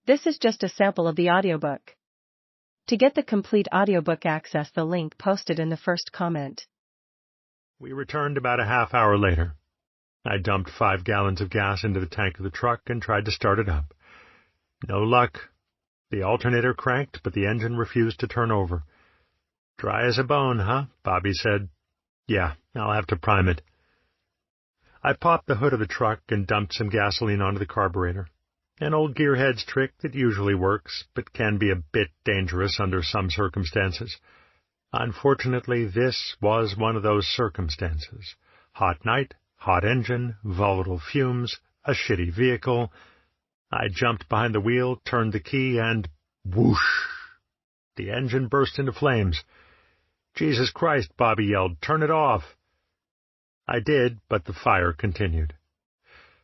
This is just a sample of the audiobook. To get the complete audiobook, access the link posted in the first comment. We returned about a half hour later. I dumped 5 gallons of gas into the tank of the truck and tried to start it up. No luck. The alternator cranked, but the engine refused to turn over. "Dry as a bone, huh?" Bobby said. "Yeah, I'll have to prime it." I popped the hood of the truck and dumped some gasoline onto the carburetor. An old gearhead's trick that usually works, but can be a bit dangerous under some circumstances. Unfortunately, this was one of those circumstances. Hot night, hot engine, volatile fumes, a shitty vehicle. I jumped behind the wheel, turned the key, and whoosh! The engine burst into flames. "Jesus Christ," Bobby yelled, "turn it off." I did, but the fire continued.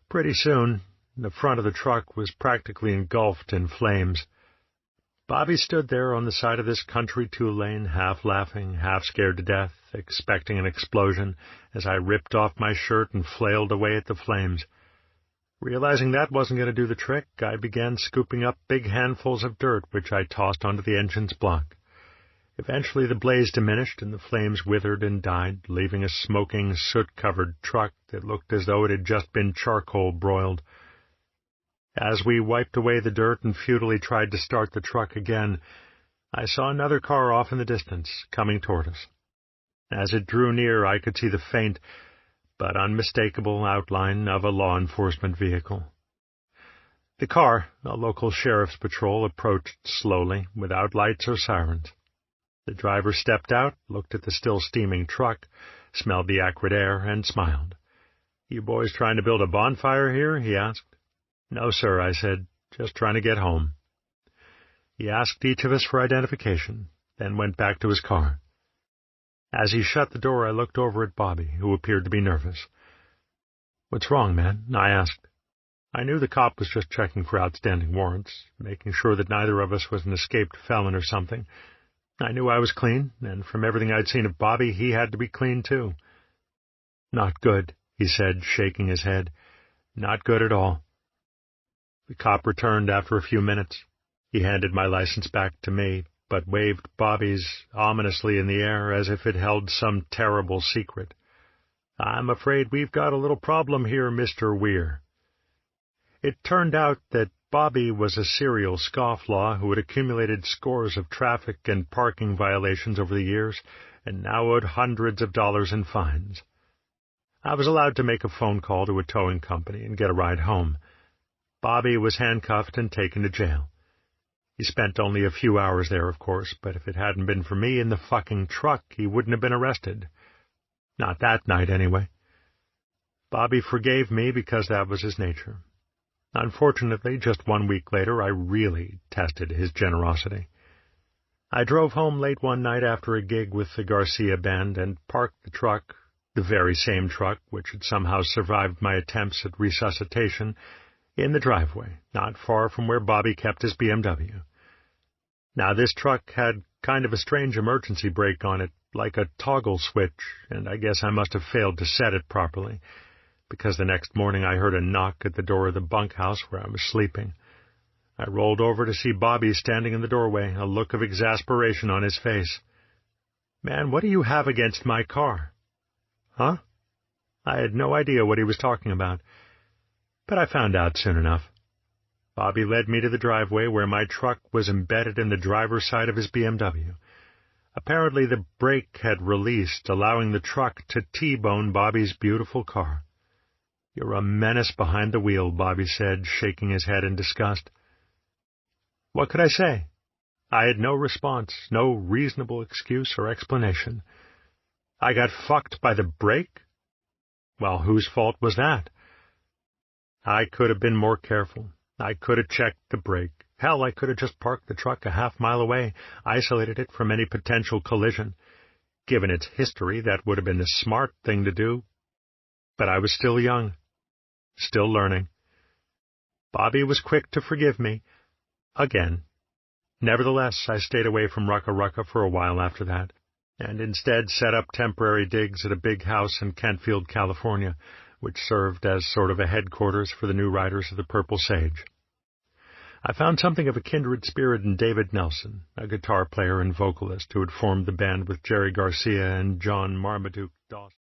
Pretty soon, the front of the truck was practically engulfed in flames. Bobby stood there on the side of this country 2-lane, half laughing, half scared to death, expecting an explosion, as I ripped off my shirt and flailed away at the flames. Realizing that wasn't going to do the trick, I began scooping up big handfuls of dirt, which I tossed onto the engine's block. Eventually the blaze diminished and the flames withered and died, leaving a smoking, soot-covered truck that looked as though it had just been charcoal broiled. As we wiped away the dirt and futilely tried to start the truck again, I saw another car off in the distance, coming toward us. As it drew near, I could see the faint but unmistakable outline of a law enforcement vehicle. The car, a local sheriff's patrol, approached slowly, without lights or sirens. The driver stepped out, looked at the still steaming truck, smelled the acrid air, and smiled. "You boys trying to build a bonfire here?" he asked. "No, sir," I said. "Just trying to get home." He asked each of us for identification, then went back to his car. As he shut the door, I looked over at Bobby, who appeared to be nervous. "What's wrong, man?" I asked. I knew the cop was just checking for outstanding warrants, making sure that neither of us was an escaped felon or something. I knew I was clean, and from everything I'd seen of Bobby, he had to be clean too. "Not good," he said, shaking his head. "Not good at all." The cop returned after a few minutes. He handed my license back to me, but waved Bobby's ominously in the air as if it held some terrible secret. "I'm afraid we've got a little problem here, Mr. Weir." It turned out that Bobby was a serial scofflaw who had accumulated scores of traffic and parking violations over the years and now owed hundreds of dollars in fines. I was allowed to make a phone call to a towing company and get a ride home. Bobby was handcuffed and taken to jail. He spent only a few hours there, of course, but if it hadn't been for me in the fucking truck, he wouldn't have been arrested. Not that night, anyway. Bobby forgave me because that was his nature. Unfortunately, just 1 week later, I really tested his generosity. I drove home late one night after a gig with the Garcia Band and parked the truck, the very same truck which had somehow survived my attempts at resuscitation, in the driveway, not far from where Bobby kept his BMW. Now, this truck had kind of a strange emergency brake on it, like a toggle switch, and I guess I must have failed to set it properly, because the next morning I heard a knock at the door of the bunkhouse where I was sleeping. I rolled over to see Bobby standing in the doorway, a look of exasperation on his face. "Man, what do you have against my car?" "Huh?" I had no idea what he was talking about, but I found out soon enough. Bobby led me to the driveway where my truck was embedded in the driver's side of his BMW. Apparently the brake had released, allowing the truck to T-bone Bobby's beautiful car. "You're a menace behind the wheel," Bobby said, shaking his head in disgust. What could I say? I had no response, no reasonable excuse or explanation. I got fucked by the brake? Well, whose fault was that? I could have been more careful. I could have checked the brake. Hell, I could have just parked the truck a half-mile away, isolated it from any potential collision. Given its history, that would have been the smart thing to do. But I was still young, still learning. Bobby was quick to forgive me. Again. Nevertheless, I stayed away from Rucka Rucka for a while after that, and instead set up temporary digs at a big house in Kentfield, California, which served as sort of a headquarters for the new riders of the Purple Sage. I found something of a kindred spirit in David Nelson, a guitar player and vocalist who had formed the band with Jerry Garcia and John Marmaduke Dawson.